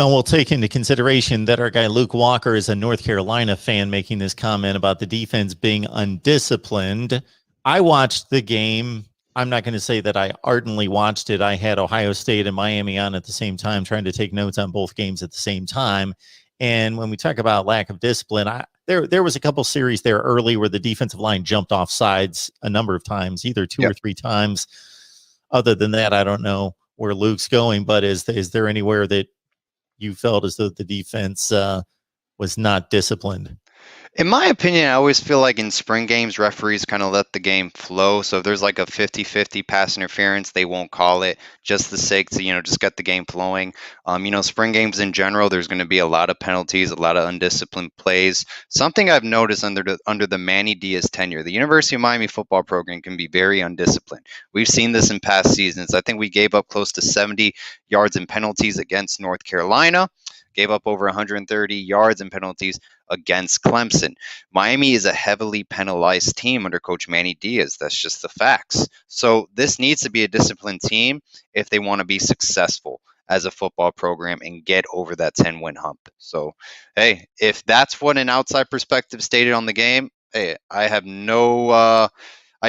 We'll take into consideration that our guy Luke Walker is a North Carolina fan making this comment about the defense being undisciplined. I watched the game. I'm not going to say that I ardently watched it. I had Ohio State and Miami on at the same time, trying to take notes on both games at the same time. And when we talk about lack of discipline, there was a couple series there early where the defensive line jumped off sides a number of times, either two or three times. Other than that, I don't know where Luke's going, but is there anywhere that you felt as though the defense was not disciplined? In my opinion, I always feel like in spring games, referees kind of let the game flow. So if there's like a 50-50 pass interference, they won't call it just the sake to, just get the game flowing. Spring games in general, there's going to be a lot of penalties, a lot of undisciplined plays. Something I've noticed under the Manny Diaz tenure, the University of Miami football program can be very undisciplined. We've seen this in past seasons. I think we gave up close to 70 yards in penalties against North Carolina. Gave up over 130 yards in penalties against Clemson. Miami is a heavily penalized team under Coach Manny Diaz. That's just the facts. So this needs to be a disciplined team if they want to be successful as a football program and get over that 10-win hump. So, hey, if that's what an outside perspective stated on the game, hey, I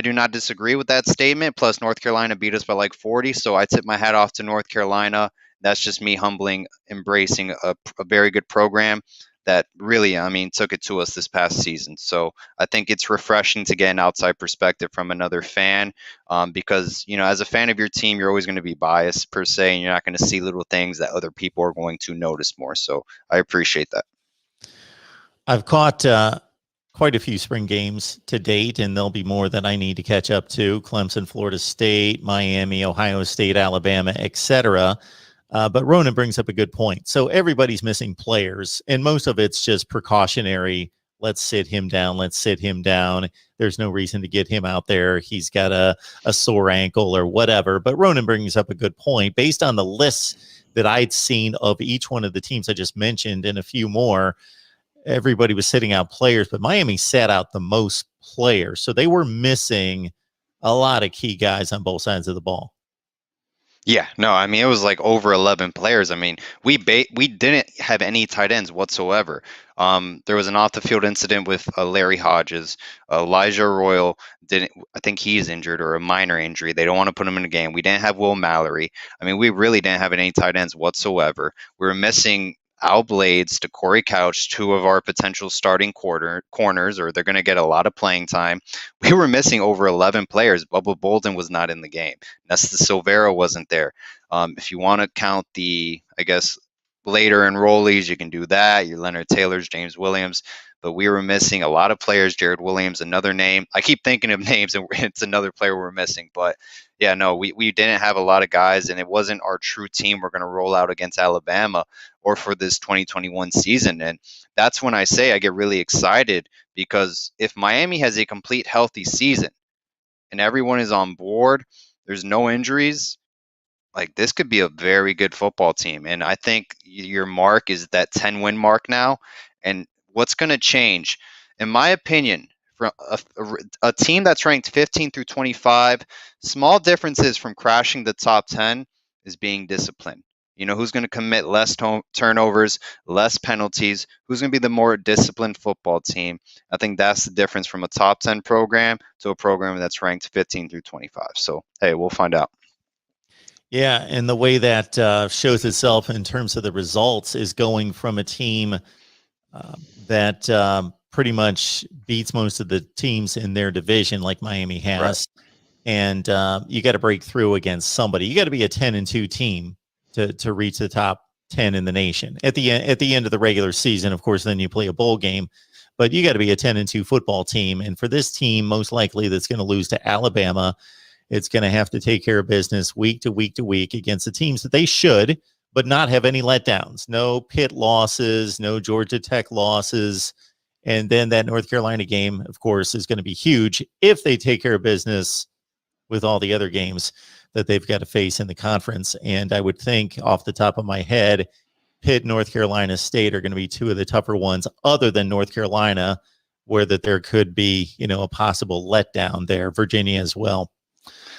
do not disagree with that statement. Plus, North Carolina beat us by like 40, so I tip my hat off to North Carolina. That's just me embracing a very good program that really, took it to us this past season. So I think it's refreshing to get an outside perspective from another fan because, as a fan of your team, you're always going to be biased per se, and you're not going to see little things that other people are going to notice more. So I appreciate that. I've caught quite a few spring games to date, and there'll be more that I need to catch up to. Clemson, Florida State, Miami, Ohio State, Alabama, etc. But Ronan brings up a good point. So everybody's missing players, and most of it's just precautionary. Let's sit him down. Let's sit him down. There's no reason to get him out there. He's got a sore ankle or whatever. But Ronan brings up a good point. Based on the lists that I'd seen of each one of the teams I just mentioned and a few more, everybody was sitting out players, but Miami sat out the most players. So they were missing a lot of key guys on both sides of the ball. Yeah, no, it was like over 11 players. We didn't have any tight ends whatsoever. There was an off-the-field incident with Larry Hodges. Elijah Royal didn't. I think he's injured or a minor injury. They don't want to put him in the game. We didn't have Will Mallory. We really didn't have any tight ends whatsoever. We were missing Al Blades to Corey Couch, two of our potential starting corners, or they're going to get a lot of playing time. We were missing over 11 players. Bubba Bolden was not in the game. Nesta Silvera wasn't there. If you want to count the, later enrollees, you can do that. Your Leonard Taylors, James Williams. But we were missing a lot of players. Jared Williams, another name. I keep thinking of names, and it's another player we're missing. But, yeah, no, we didn't have a lot of guys, and it wasn't our true team we're going to roll out against Alabama or for this 2021 season. And that's when I say I get really excited, because if Miami has a complete healthy season and everyone is on board, there's no injuries, like this could be a very good football team. And I think your mark is that 10-win mark now. And what's going to change, in my opinion, from a team that's ranked 15 through 25, small differences from crashing the top 10 is being disciplined. Who's going to commit less turnovers, less penalties, who's going to be the more disciplined football team. I think that's the difference from a top 10 program to a program that's ranked 15 through 25. So, hey, we'll find out. Yeah, and the way that shows itself in terms of the results is going from a team that pretty much beats most of the teams in their division, like Miami has, right. And you got to break through against somebody. You got to be a 10-2 team to reach the top 10 in the nation. At the end of the regular season, of course, then you play a bowl game, but you got to be a 10-2 football team. And for this team, most likely that's going to lose to Alabama, it's going to have to take care of business week to week to week against the teams that they should, but not have any letdowns. No Pitt losses, no Georgia Tech losses. And then that North Carolina game, of course, is going to be huge if they take care of business with all the other games that they've got to face in the conference. And I would think off the top of my head, Pitt, North Carolina State are going to be two of the tougher ones, other than North Carolina, where that there could be, a possible letdown there. Virginia as well.